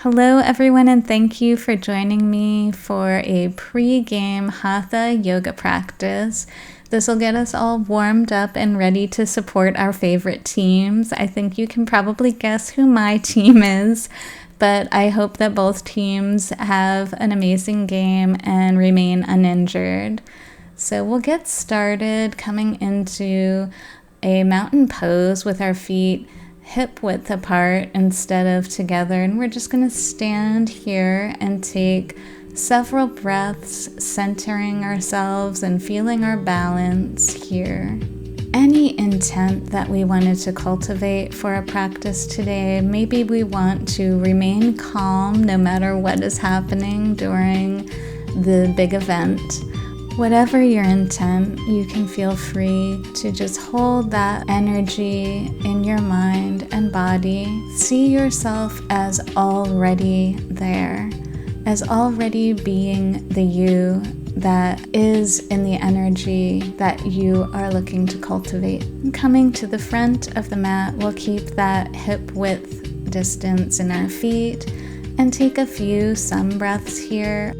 Hello everyone, and thank you for joining me for a pre-game Hatha yoga practice. This will get us all warmed up and ready to support our favorite teams. I think you can probably guess who my team is, but I hope that both teams have an amazing game and remain uninjured. So we'll get started coming into a mountain pose with our feet hip width apart instead of together, and we're just going to stand here and take several breaths, centering ourselves and feeling our balance here. Any intent that we wanted to cultivate for a practice today, maybe we want to remain calm no matter what is happening during the big event. Whatever your intent, you can feel free to just hold that energy in your mind and body. See yourself as already there, as already being the you that is in the energy that you are looking to cultivate. And coming to the front of the mat, we'll keep that hip width distance in our feet and take a few sun breaths here.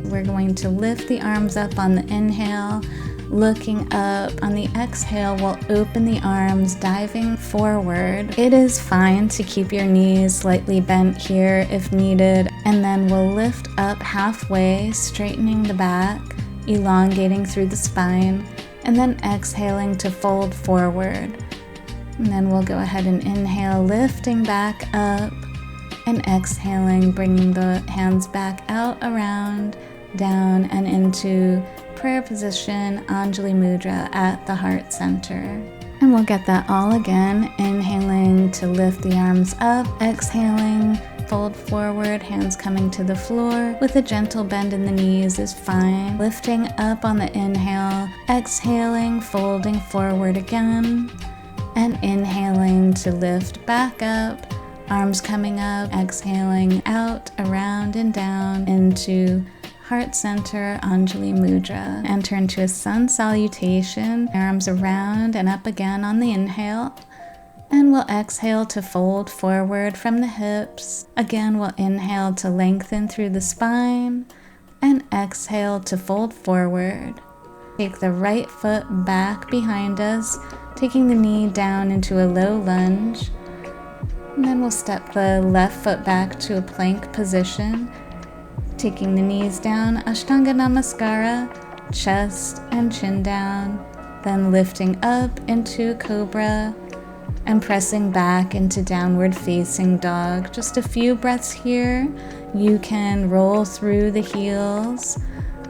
We're going to lift the arms up on the inhale, looking up. On the exhale, we'll open the arms, diving forward. It is fine to keep your knees slightly bent here if needed, and then we'll lift up halfway, straightening the back, elongating through the spine, and then exhaling to fold forward. And then we'll go ahead and inhale, lifting back up, and exhaling, bringing the hands back out, around, down, and into prayer position, Anjali Mudra at the heart center. And we'll get that all again, inhaling to lift the arms up, exhaling, fold forward, hands coming to the floor with a gentle bend in the knees is fine. Lifting up on the inhale, exhaling, folding forward again, and inhaling to lift back up, arms coming up, exhaling out, around, and down into heart center, Anjali Mudra. Enter into a sun salutation, arms around and up again on the inhale. And we'll exhale to fold forward from the hips. Again, we'll inhale to lengthen through the spine and exhale to fold forward. Take the right foot back behind us, taking the knee down into a low lunge. And then we'll step the left foot back to a plank position, taking the knees down, Ashtanga Namaskara, chest and chin down, then lifting up into Cobra and pressing back into downward facing dog. Just a few breaths here. You can roll through the heels,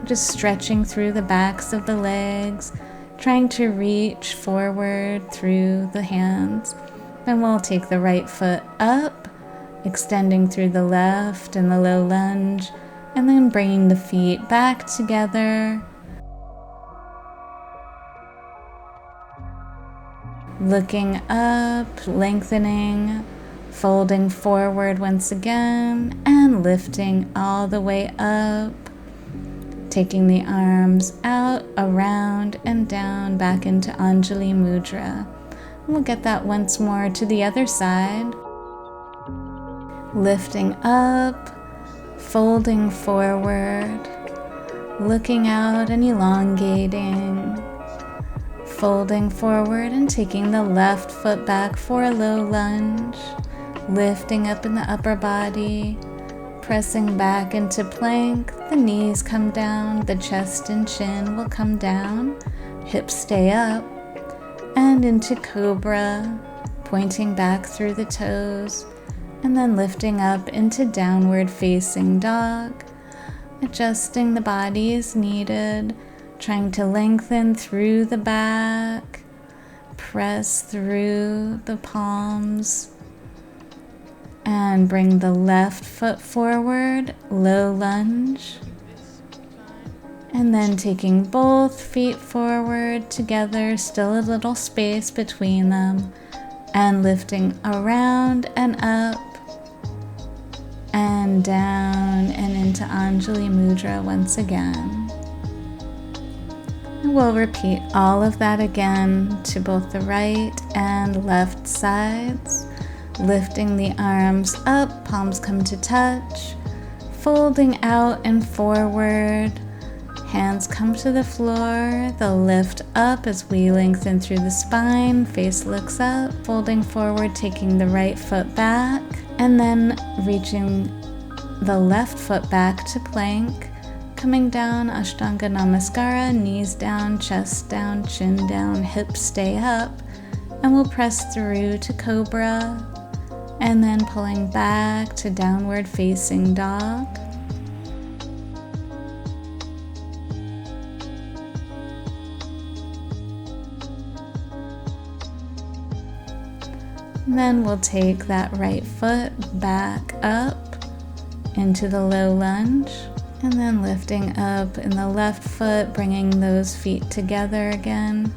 just stretching through the backs of the legs, trying to reach forward through the hands. Then we'll take the right foot up, extending through the left in the low lunge, and then bringing the feet back together. Looking up, lengthening, folding forward once again, and lifting all the way up. Taking the arms out, around, and down back into Anjali Mudra. We'll get that once more to the other side. Lifting up, folding forward, looking out and elongating, folding forward and taking the left foot back for a low lunge, lifting up in the upper body, pressing back into plank. The knees come down, the chest and chin will come down, hips stay up, and into Cobra, pointing back through the toes, and then lifting up into downward facing dog, adjusting the body as needed, trying to lengthen through the back, press through the palms, and bring the left foot forward, low lunge, and then taking both feet forward together, still a little space between them, and lifting around and up, and down and into Anjali Mudra once again. And we'll repeat all of that again to both the right and left sides. Lifting the arms up, palms come to touch. Folding out and forward. Hands come to the floor. They'll lift up as we lengthen through the spine. Face looks up. Folding forward, taking the right foot back. And then reaching the left foot back to plank. Coming down, Ashtanga Namaskara, knees down, chest down, chin down, hips stay up. And we'll press through to Cobra. And then pulling back to downward facing dog. And then we'll take that right foot back up into the low lunge. And then lifting up in the left foot, bringing those feet together again.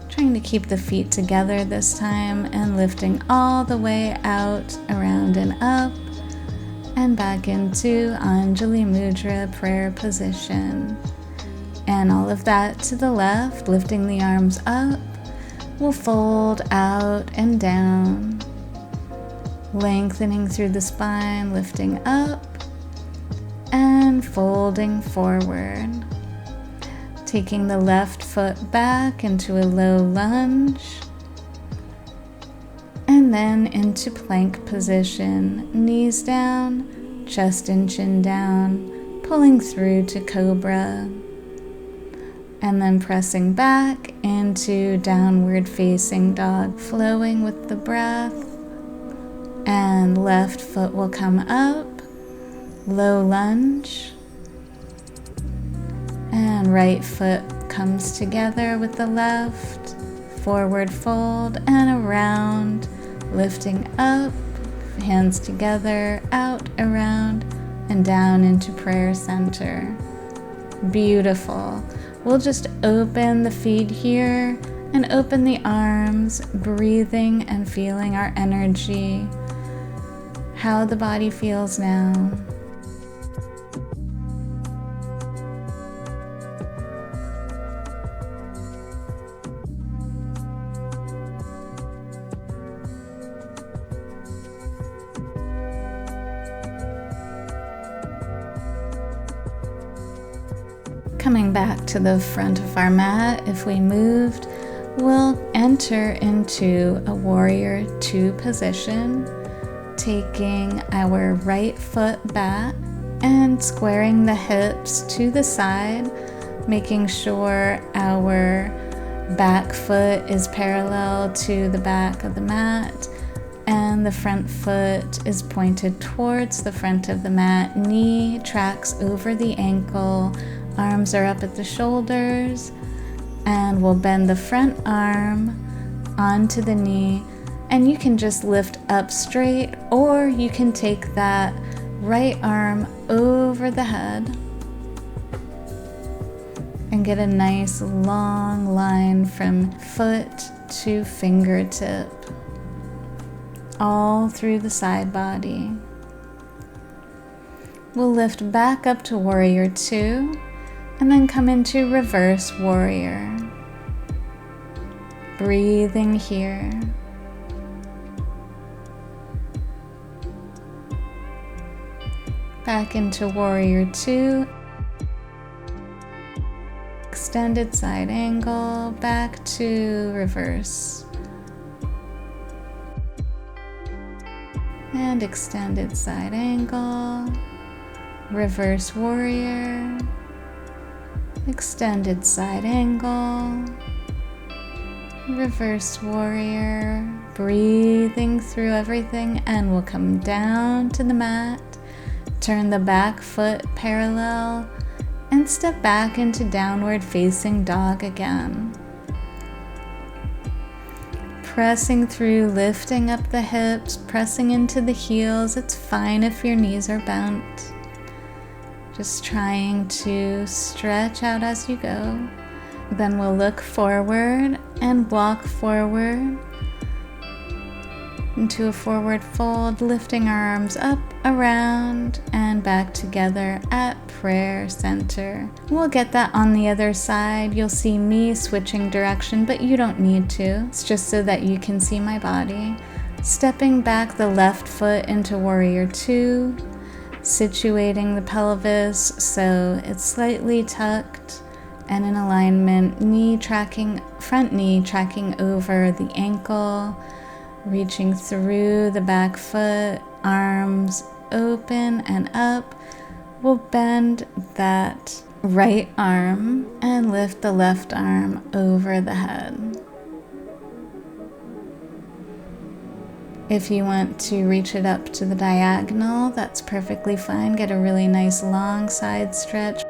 Trying to keep the feet together this time and lifting all the way out, around and up. And back into Anjali Mudra prayer position. And all of that to the left, lifting the arms up. We'll fold out and down, lengthening through the spine, lifting up and folding forward. Taking the left foot back into a low lunge and then into plank position, knees down, chest and chin down, pulling through to Cobra. And then pressing back into downward facing dog, flowing with the breath. And left foot will come up, low lunge. And right foot comes together with the left, forward fold and around, lifting up, hands together, out, around, and down into prayer center. Beautiful. We'll just open the feet here and open the arms, breathing and feeling our energy, how the body feels now. Coming back to the front of our mat, if we moved, we'll enter into a warrior two position, taking our right foot back and squaring the hips to the side, making sure our back foot is parallel to the back of the mat and the front foot is pointed towards the front of the mat. Knee tracks over the ankle. Arms are up at the shoulders, and we'll bend the front arm onto the knee, and you can just lift up straight, or you can take that right arm over the head and get a nice long line from foot to fingertip, all through the side body. We'll lift back up to warrior two, and then come into reverse warrior. Breathing here. Back into warrior two. Extended side angle, back to reverse. And extended side angle, reverse warrior. Extended side angle, reverse warrior, breathing through everything, and we'll come down to the mat, turn the back foot parallel, and step back into downward facing dog again. Pressing through, lifting up the hips, pressing into the heels. It's fine if your knees are bent. Just trying to stretch out as you go. Then we'll look forward and walk forward into a forward fold, lifting our arms up, around, and back together at prayer center. We'll get that on the other side. You'll see me switching direction, but you don't need to. It's just so that you can see my body. Stepping back the left foot into Warrior 2, situating the pelvis so it's slightly tucked and in alignment, front knee tracking over the ankle, reaching through the back foot, arms open and up. We'll bend that right arm and lift the left arm over the head. If you want to reach it up to the diagonal, that's perfectly fine. Get a really nice long side stretch.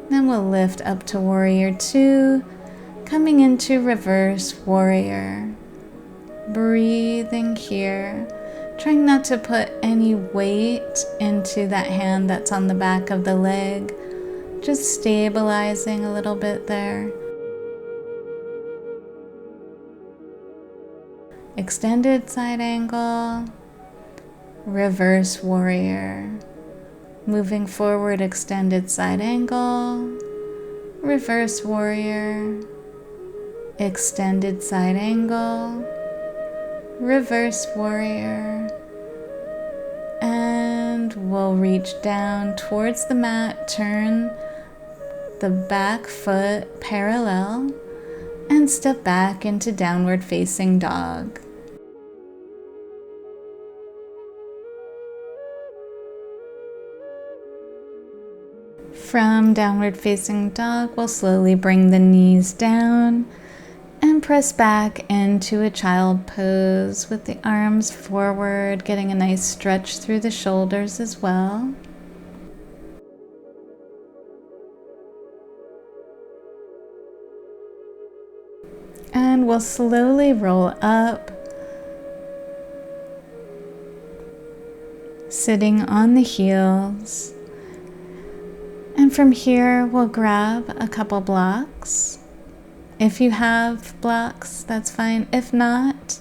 Then we'll lift up to Warrior 2, coming into Reverse Warrior. Breathing here, trying not to put any weight into that hand that's on the back of the leg, just stabilizing a little bit there. Extended side angle, Reverse Warrior. Moving forward, extended side angle, Reverse Warrior, extended side angle, Reverse Warrior, and we'll reach down towards the mat, turn the back foot parallel, and step back into Downward Facing Dog. From Downward Facing Dog, we'll slowly bring the knees down and press back into a child pose with the arms forward, getting a nice stretch through the shoulders as well. And we'll slowly roll up, sitting on the heels. And from here, we'll grab a couple blocks. If you have blocks, that's fine. If not,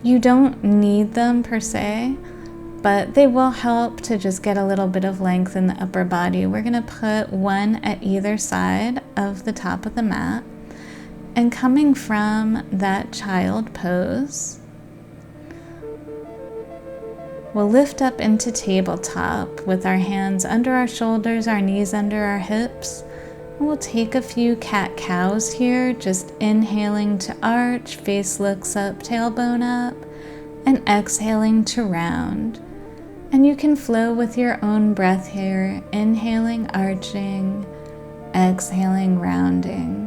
you don't need them per se, but they will help to just get a little bit of length in the upper body. We're going to put one at either side of the top of the mat. And coming from that child pose, we'll lift up into tabletop with our hands under our shoulders, our knees under our hips. We'll take a few cat-cows here, just inhaling to arch, face looks up, tailbone up, and exhaling to round. And you can flow with your own breath here, inhaling, arching, exhaling, rounding.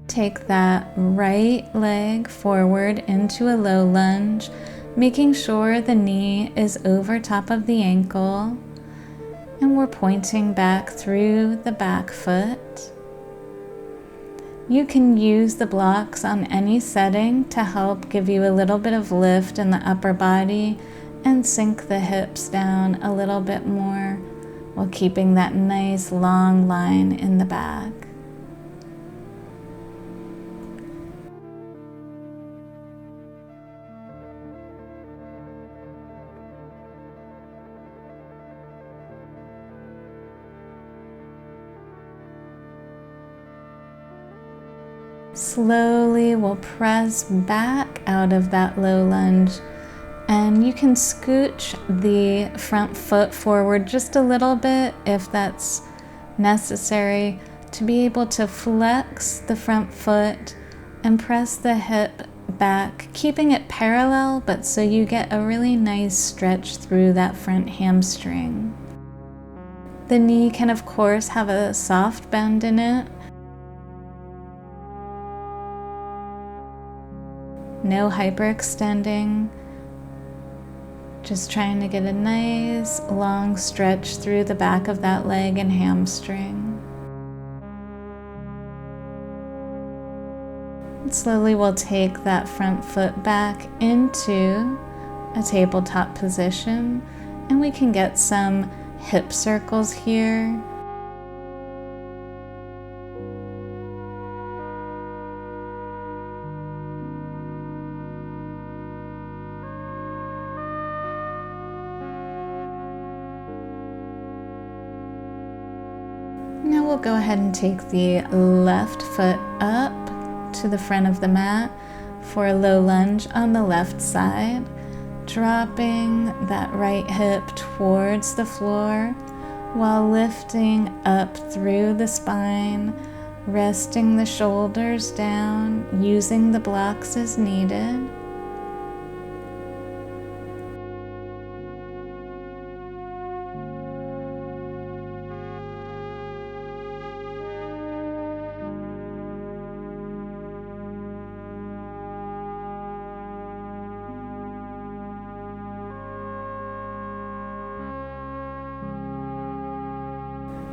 Take that right leg forward into a low lunge, making sure the knee is over top of the ankle, and we're pointing back through the back foot. You can use the blocks on any setting to help give you a little bit of lift in the upper body and sink the hips down a little bit more while keeping that nice long line in the back. Slowly we'll press back out of that low lunge, and you can scooch the front foot forward just a little bit if that's necessary to be able to flex the front foot and press the hip back, keeping it parallel, but so you get a really nice stretch through that front hamstring. The knee can of course have a soft bend in it. No hyperextending, just trying to get a nice long stretch through the back of that leg and hamstring. And slowly we'll take that front foot back into a tabletop position, and we can get some hip circles here. Now we'll go ahead and take the left foot up to the front of the mat for a low lunge on the left side, dropping that right hip towards the floor while lifting up through the spine, resting the shoulders down, using the blocks as needed.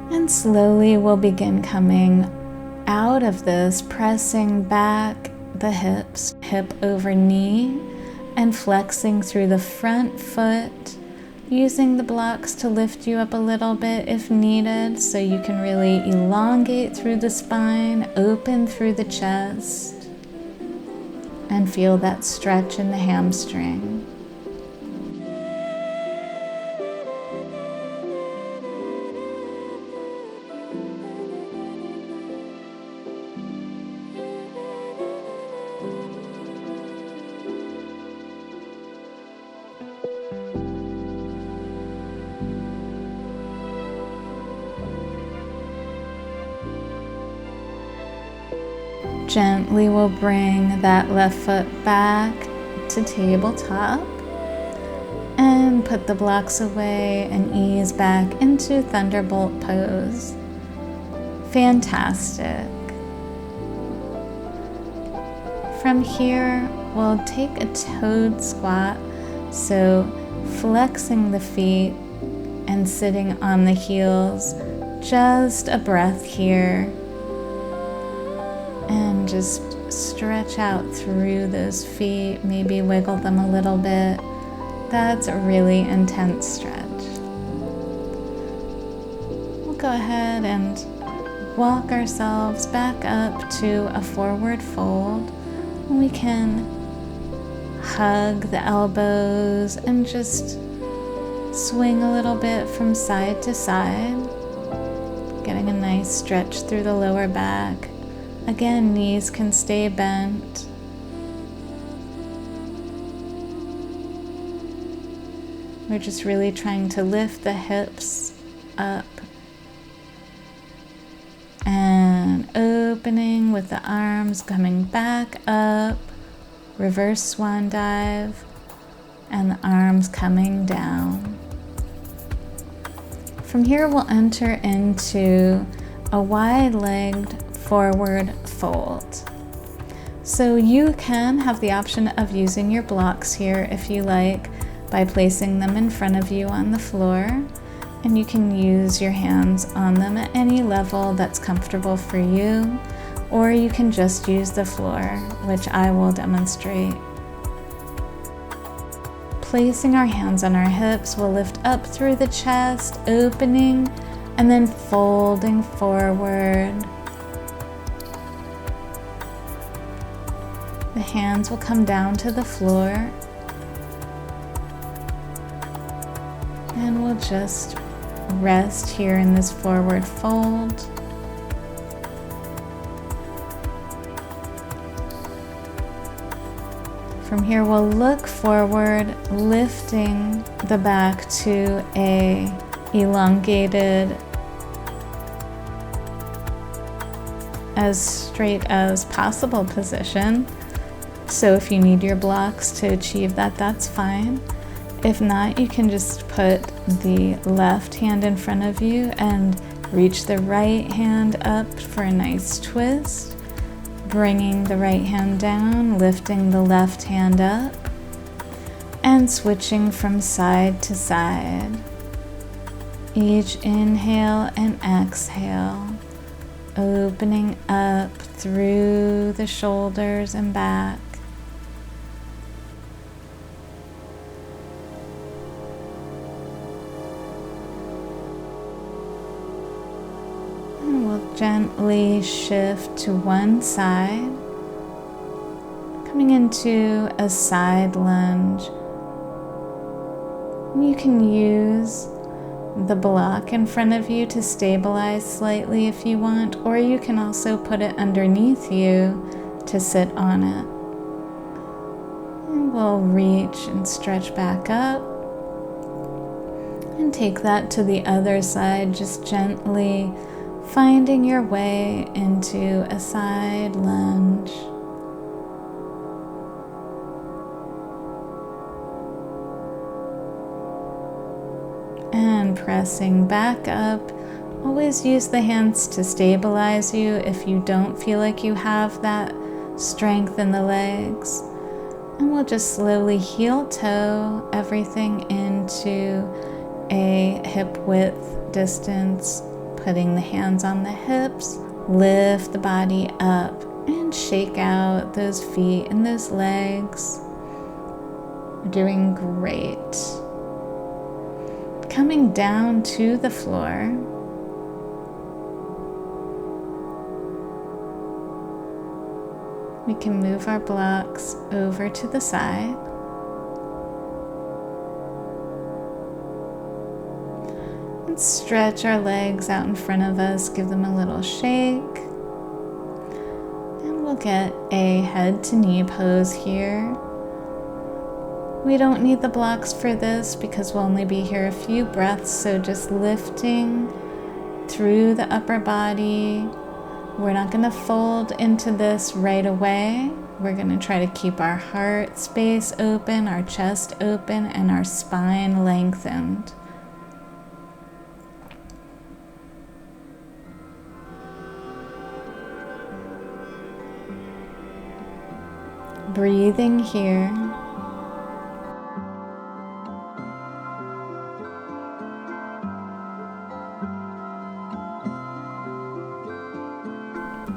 And slowly we'll begin coming out of this, pressing back the hips, hip over knee, and flexing through the front foot, using the blocks to lift you up a little bit if needed, so you can really elongate through the spine, open through the chest, and feel that stretch in the hamstring. Gently we'll bring that left foot back to tabletop and put the blocks away and ease back into Thunderbolt pose. Fantastic. From here, we'll take a toad squat, so flexing the feet and sitting on the heels, just a breath here. And just stretch out through those feet, maybe wiggle them a little bit. That's a really intense stretch. We'll go ahead and walk ourselves back up to a forward fold. We can hug the elbows and just swing a little bit from side to side, getting a nice stretch through the lower back. Again, knees can stay bent. We're just really trying to lift the hips up and opening with the arms coming back up, reverse swan dive, and the arms coming down. From here, we'll enter into a wide-legged forward fold. So you can have the option of using your blocks here if you like, by placing them in front of you on the floor, and you can use your hands on them at any level that's comfortable for you, or you can just use the floor, which I will demonstrate. Placing our hands on our hips, we'll lift up through the chest, opening, and then folding forward. The hands will come down to the floor, and we'll just rest here in this forward fold. From here, we'll look forward, lifting the back to a elongated, as straight as possible position. So if you need your blocks to achieve that, that's fine. If not, you can just put the left hand in front of you and reach the right hand up for a nice twist, bringing the right hand down, lifting the left hand up, and switching from side to side. Each inhale and exhale, opening up through the shoulders and back. gently shift to one side, coming into a side lunge. You can use the block in front of you to stabilize slightly if you want, or you can also put it underneath you to sit on it. And we'll reach and stretch back up and take that to the other side, just gently finding your way into a side lunge. And pressing back up. Always use the hands to stabilize you if you don't feel like you have that strength in the legs. And we'll just slowly heel toe everything into a hip width distance, putting the hands on the hips, lift the body up and shake out those feet and those legs. You're doing great. Coming down to the floor, we can move our blocks over to the side. And stretch our legs out in front of us, give them a little shake. And we'll get a head to knee pose here. We don't need the blocks for this because we'll only be here a few breaths, so just lifting through the upper body. We're not going to fold into this right away. We're going to try to keep our heart space open, our chest open, and our spine lengthened. Breathing here.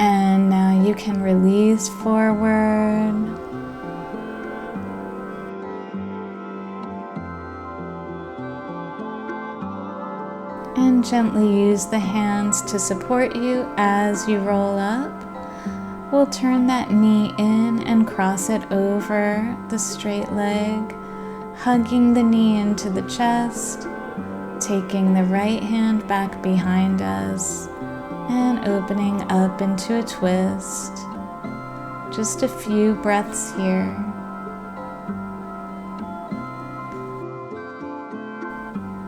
And now you can release forward. And gently use the hands to support you as you roll up. We'll turn that knee in and cross it over the straight leg, hugging the knee into the chest, taking the right hand back behind us, and opening up into a twist. Just a few breaths here.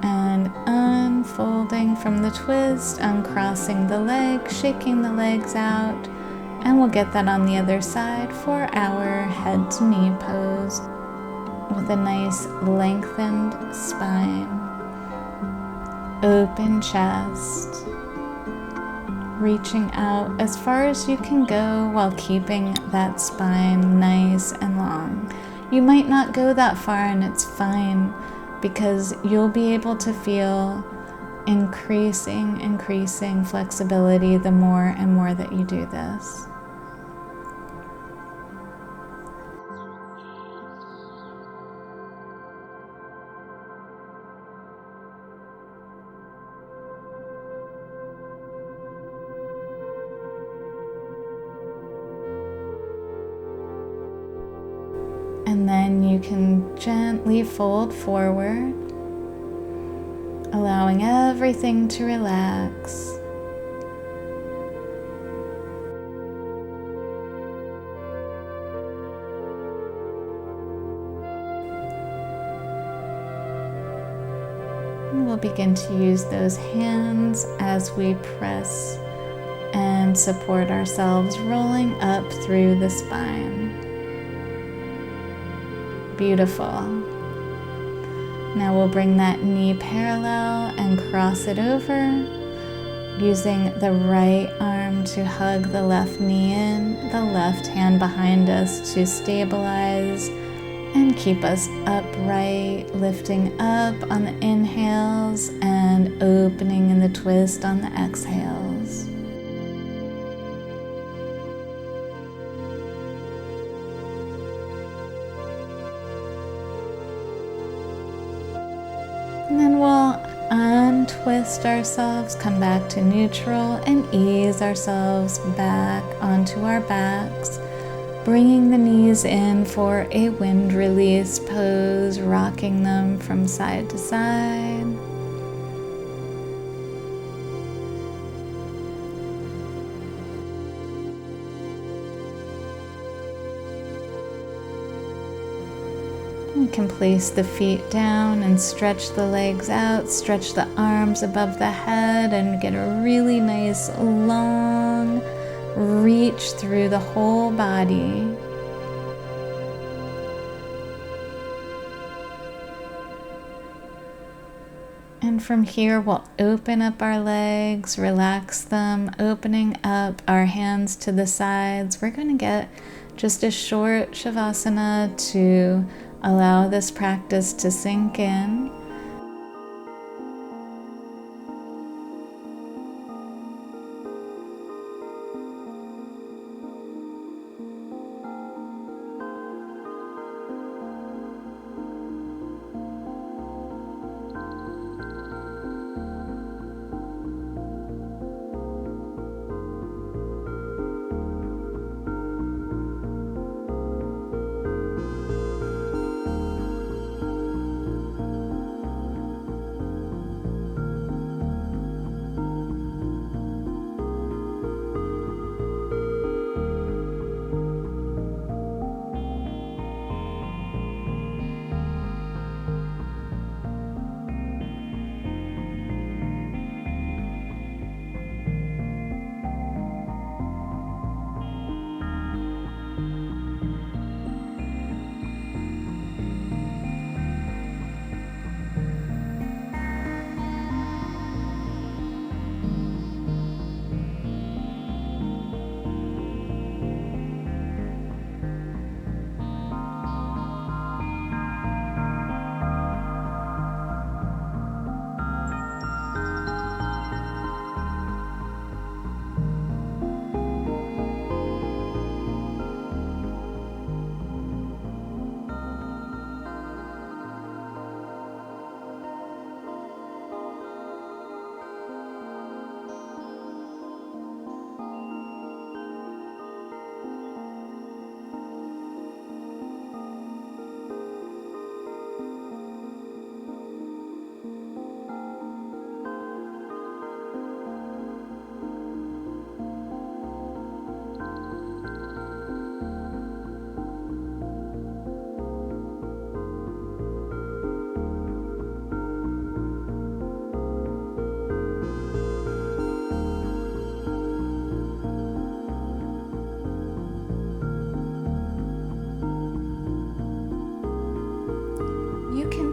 And unfolding from the twist, uncrossing the leg, shaking the legs out, and we'll get that on the other side for our head to knee pose with a nice lengthened spine, open chest. Reaching out as far as you can go while keeping that spine nice and long. You might not go that far, and it's fine, because you'll be able to feel increasing flexibility the more and more that you do this. And then you can gently fold forward, allowing everything to relax. And we'll begin to use those hands as we press and support ourselves, rolling up through the spine. Beautiful. Now we'll bring that knee parallel and cross it over, using the right arm to hug the left knee in, the left hand behind us to stabilize and keep us upright, lifting up on the inhales and opening in the twist on the exhales. And then we'll Untwist ourselves, come back to neutral, and ease ourselves back onto our backs, bringing the knees in for a wind release pose, rocking them from side to side. We can place the feet down and stretch the legs out, stretch the arms above the head, and get a really nice long reach through the whole body. And from here, we'll open up our legs, relax them, opening up our hands to the sides. We're going to get just a short Shavasana to allow this practice to sink in.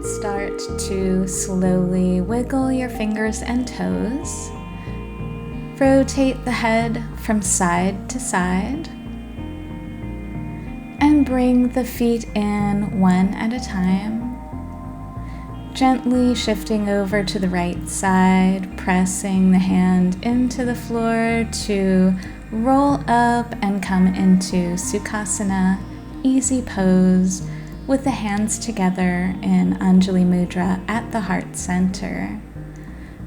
Start to slowly wiggle your fingers and toes. Rotate the head from side to side. And bring the feet in one at a time. Gently shifting over to the right side, pressing the hand into the floor to roll up and come into Sukhasana, easy pose, with the hands together in Anjali Mudra at the heart center.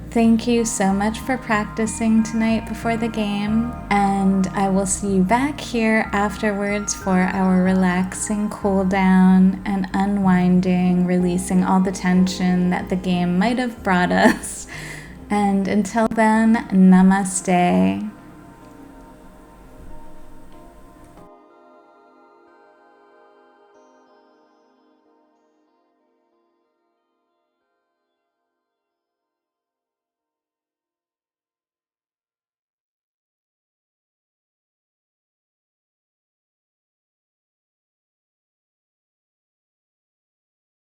Thank you so much for practicing tonight before the game, and I will see you back here afterwards for our relaxing cool down and unwinding, releasing all the tension that the game might have brought us. And until then, namaste.